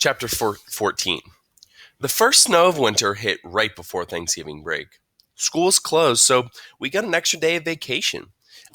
Chapter 14. The first snow of winter hit right before Thanksgiving break. School's closed, so we got an extra day of vacation.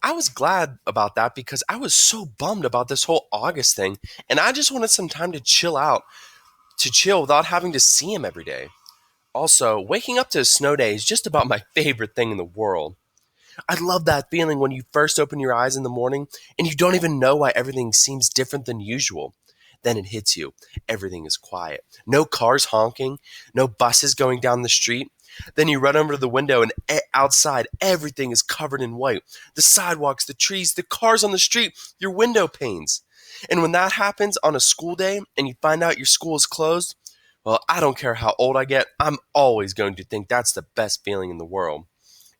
I was glad about that because I was so bummed about this whole August thing, and I just wanted some time to chill without having to see him every day. Also, waking up to a snow day is just about my favorite thing in the world. I love that feeling when you first open your eyes in the morning and you don't even know why everything seems different than usual. Then it hits you. Everything is quiet. No cars honking, no buses going down the street. Then you run over to the window and outside everything is covered in white. The sidewalks, the trees, the cars on the street, your window panes. And when that happens on a school day and you find out your school is closed, well, I don't care how old I get, I'm always going to think that's the best feeling in the world.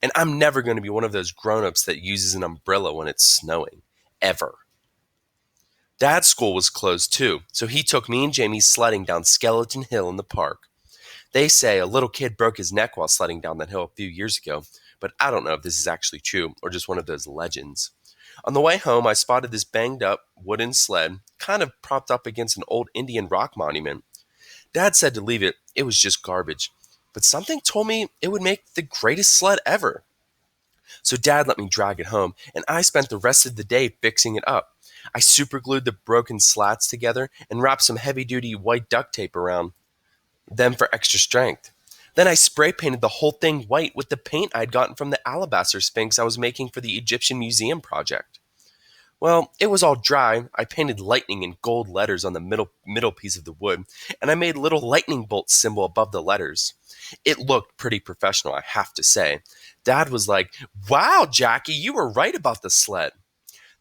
And I'm never going to be one of those grown-ups that uses an umbrella when it's snowing. Ever. Dad's school was closed too, so he took me and Jamie sledding down Skeleton Hill in the park. They say a little kid broke his neck while sledding down that hill a few years ago, but I don't know if this is actually true or just one of those legends. On the way home, I spotted this banged up wooden sled kind of propped up against an old Indian rock monument. Dad said to leave it, it was just garbage, but something told me it would make the greatest sled ever. So Dad let me drag it home, and I spent the rest of the day fixing it up. I superglued the broken slats together and wrapped some heavy-duty white duct tape around them for extra strength. Then I spray painted the whole thing white with the paint I'd gotten from the alabaster sphinx I was making for the Egyptian Museum project. Well, it was all dry. I painted lightning in gold letters on the middle piece of the wood, and I made a little lightning bolt symbol above the letters. It looked pretty professional, I have to say. Dad was like, "Wow, Jackie, you were right about the sled."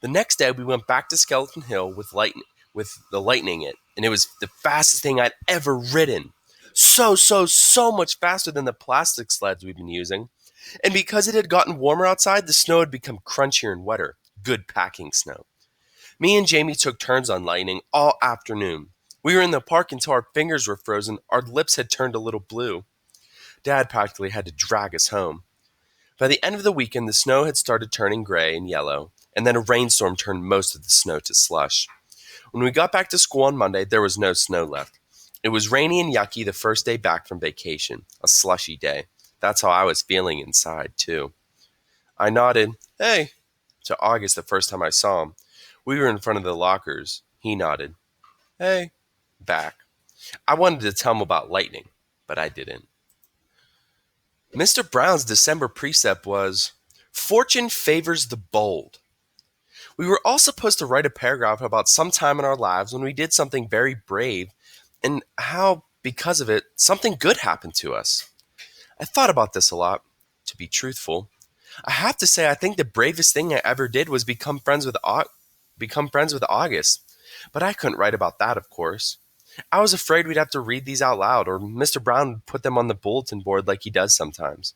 The next day, we went back to Skeleton Hill with the lightning it, and it was the fastest thing I'd ever ridden. So much faster than the plastic sleds we've been using. And because it had gotten warmer outside, the snow had become crunchier and wetter. Good packing snow. Me and Jamie took turns on lightning all afternoon. We were in the park until our fingers were frozen, our lips had turned a little blue. Dad practically had to drag us home. By the end of the weekend, the snow had started turning gray and yellow, and then a rainstorm turned most of the snow to slush. When we got back to school on Monday, there was no snow left. It was rainy and yucky the first day back from vacation, a slushy day. That's how I was feeling inside, too. I nodded, "Hey," to August the first time I saw him. We were in front of the lockers. He nodded, "Hey," back. I wanted to tell him about lightning, but I didn't. Mr. Brown's December precept was, "Fortune favors the bold." We were all supposed to write a paragraph about some time in our lives when we did something very brave and how, because of it, something good happened to us. I thought about this a lot, to be truthful. I have to say I think the bravest thing I ever did was become friends with August. But I couldn't write about that, of course. I was afraid we'd have to read these out loud, or Mr. Brown would put them on the bulletin board like he does sometimes.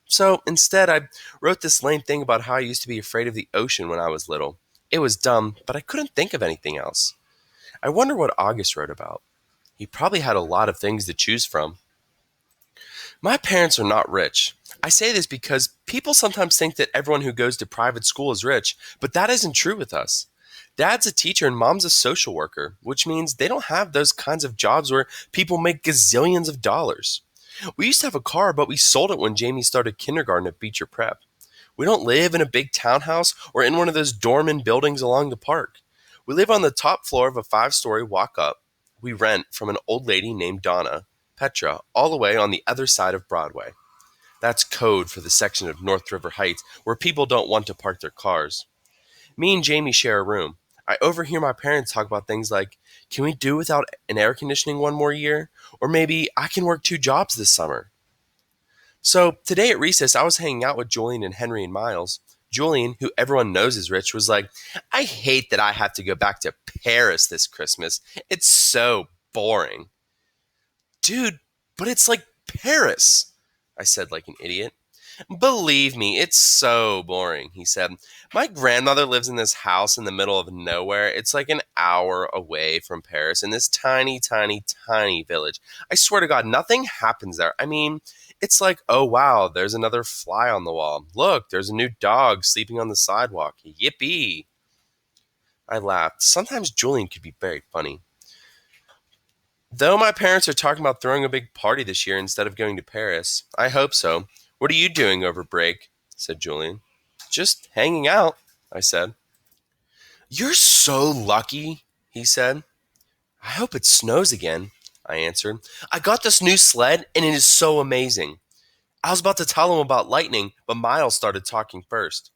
So instead, I wrote this lame thing about how I used to be afraid of the ocean when I was little. It was dumb, but I couldn't think of anything else. I wonder what August wrote about. He probably had a lot of things to choose from. My parents are not rich. I say this because people sometimes think that everyone who goes to private school is rich, but that isn't true with us. Dad's a teacher and mom's a social worker, which means they don't have those kinds of jobs where people make gazillions of dollars. We used to have a car, but we sold it when Jamie started kindergarten at Beecher Prep. We don't live in a big townhouse or in one of those dorm-in buildings along the park. We live on the top floor of a 5-story walk-up we rent from an old lady named Donna, Petra, all the way on the other side of Broadway. That's code for the section of North River Heights where people don't want to park their cars. Me and Jamie share a room. I overhear my parents talk about things like, can we do without an air conditioning one more year? Or maybe I can work 2 jobs this summer. So today at recess, I was hanging out with Julian and Henry and Miles. Julian, who everyone knows is rich, was like, "I hate that I have to go back to Paris this Christmas. It's so boring." "Dude, but it's like Paris," I said like an idiot. "Believe me, it's so boring," he said. "My grandmother lives in this house in the middle of nowhere. It's like an hour away from Paris in this tiny, tiny, tiny village. I swear to God, nothing happens there. I mean, it's like, oh wow, there's another fly on the wall. Look, there's a new dog sleeping on the sidewalk. Yippee." I laughed. Sometimes Julian could be very funny. Though my parents are talking about throwing a big party this year instead of going to Paris. I hope so. What are you doing over break? Said Julian. Just hanging out, I said. You're so lucky, he said. I hope it snows again, I answered. I got this new sled and it is so amazing. I was about to tell him about lightning, but Miles started talking first.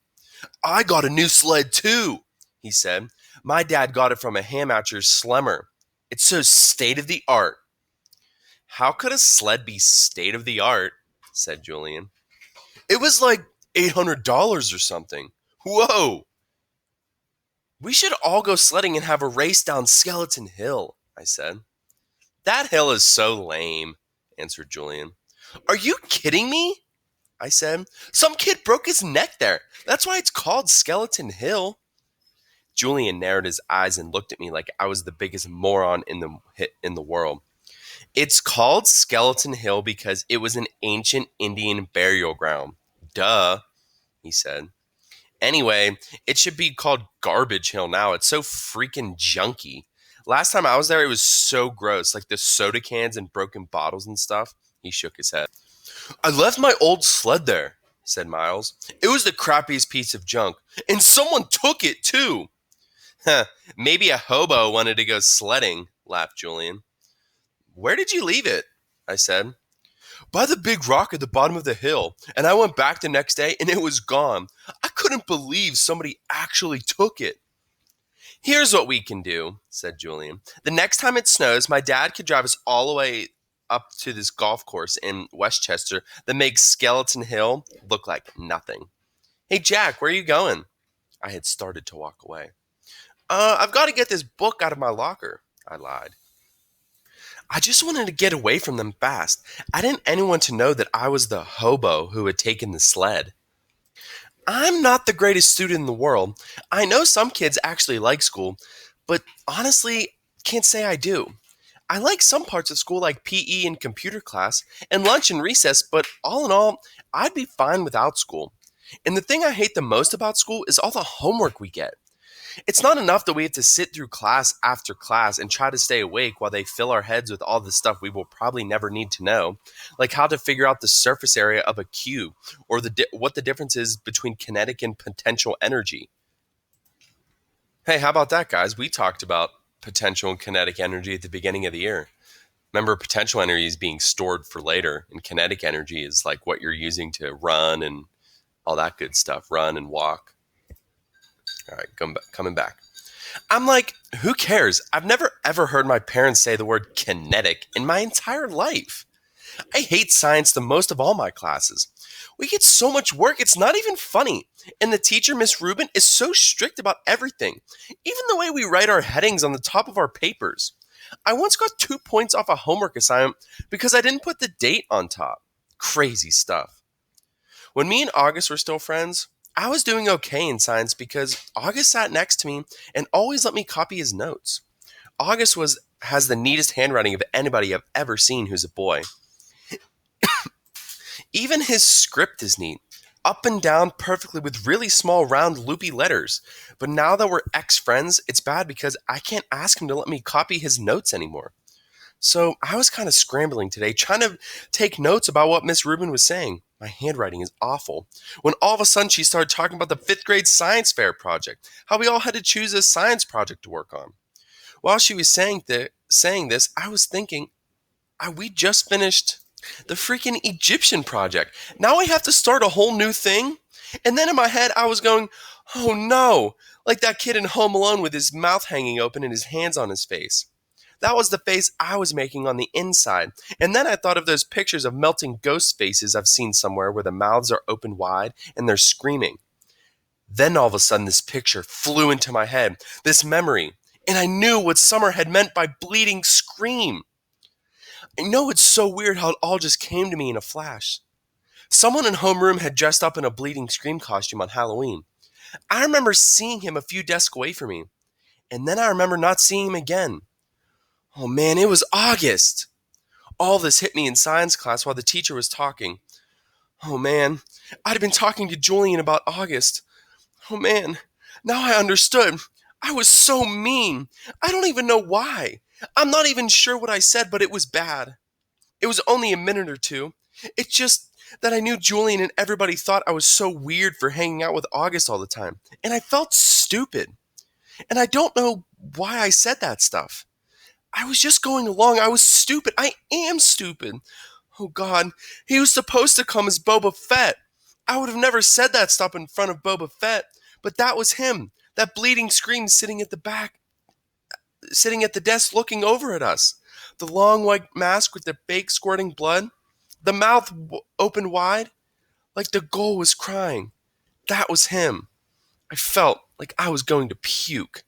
I got a new sled too, he said. My dad got it from a Hammacher's Slemmer. It's so state of the art. How could a sled be state of the art? Said Julian. It was like $800 or something. Whoa! We should all go sledding and have a race down Skeleton Hill, I said. That hill is so lame, answered Julian. Are you kidding me? I said. Some kid broke his neck there. That's why it's called Skeleton Hill. Julian narrowed his eyes and looked at me like I was the biggest moron in the world. It's called Skeleton Hill because it was an ancient Indian burial ground. Duh, he said. Anyway, it should be called Garbage Hill now. It's so freaking junky. Last time I was there, it was so gross, like the soda cans and broken bottles and stuff. He shook his head. I left my old sled there, said Miles. It was the crappiest piece of junk, and someone took it too. Maybe a hobo wanted to go sledding, laughed Julian. Where did you leave it? I said. By the big rock at the bottom of the hill, and I went back the next day and it was gone. I couldn't believe somebody actually took it. Here's what we can do, said Julian. The next time it snows, my dad could drive us all the way up to this golf course in Westchester that makes Skeleton Hill look like nothing. Hey, Jack, where are you going? I had started to walk away. I've got to get this book out of my locker, I lied. I just wanted to get away from them fast. I didn't want anyone to know that I was the hobo who had taken the sled. I'm not the greatest student in the world. I know some kids actually like school, but honestly, can't say I do. I like some parts of school like PE and computer class, and lunch and recess, but all in all, I'd be fine without school. And the thing I hate the most about school is all the homework we get. It's not enough that we have to sit through class after class and try to stay awake while they fill our heads with all the stuff we will probably never need to know, like how to figure out the surface area of a cube or what the difference is between kinetic and potential energy. Hey, how about that, guys? We talked about potential and kinetic energy at the beginning of the year. Remember, potential energy is being stored for later, and kinetic energy is like what you're using to run and all that good stuff, run and walk. All right, coming back. I'm like, who cares? I've never ever heard my parents say the word kinetic in my entire life. I hate science the most of all my classes. We get so much work, it's not even funny. And the teacher, Miss Rubin, is so strict about everything, even the way we write our headings on the top of our papers. I once got 2 points off a homework assignment because I didn't put the date on top. Crazy stuff. When me and August were still friends, I was doing okay in science because August sat next to me and always let me copy his notes. August has the neatest handwriting of anybody I've ever seen who's a boy. Even his script is neat, up and down perfectly with really small round loopy letters. But now that we're ex-friends, it's bad because I can't ask him to let me copy his notes anymore. So I was kind of scrambling today, trying to take notes about what Miss Rubin was saying. My handwriting is awful. When all of a sudden she started talking about the 5th grade science fair project, how we all had to choose a science project to work on. While she was saying this, I was thinking, we just finished the freaking Egyptian project. Now we have to start a whole new thing? And then in my head, I was going, oh no, like that kid in Home Alone with his mouth hanging open and his hands on his face. That was the face I was making on the inside. And then I thought of those pictures of melting ghost faces I've seen somewhere where the mouths are open wide and they're screaming. Then all of a sudden this picture flew into my head, this memory, and I knew what Summer had meant by bleeding scream. I know it's so weird how it all just came to me in a flash. Someone in homeroom had dressed up in a bleeding scream costume on Halloween. I remember seeing him a few desks away from me, and then I remember not seeing him again. Oh man, it was August. All this hit me in science class while the teacher was talking. Oh man, I'd been talking to Julian about August. Oh man, now I understood. I was so mean. I don't even know why. I'm not even sure what I said, but it was bad. It was only a minute or two. It's just that I knew Julian and everybody thought I was so weird for hanging out with August all the time. And I felt stupid. And I don't know why I said that stuff. I was just going along. I was stupid. I am stupid. Oh God, he was supposed to come as Boba Fett. I would have never said that stuff in front of Boba Fett, but that was him. That bleeding scream sitting at the back, sitting at the desk looking over at us. The long white mask with the fake squirting blood, the mouth open wide, like the ghoul was crying. That was him. I felt like I was going to puke.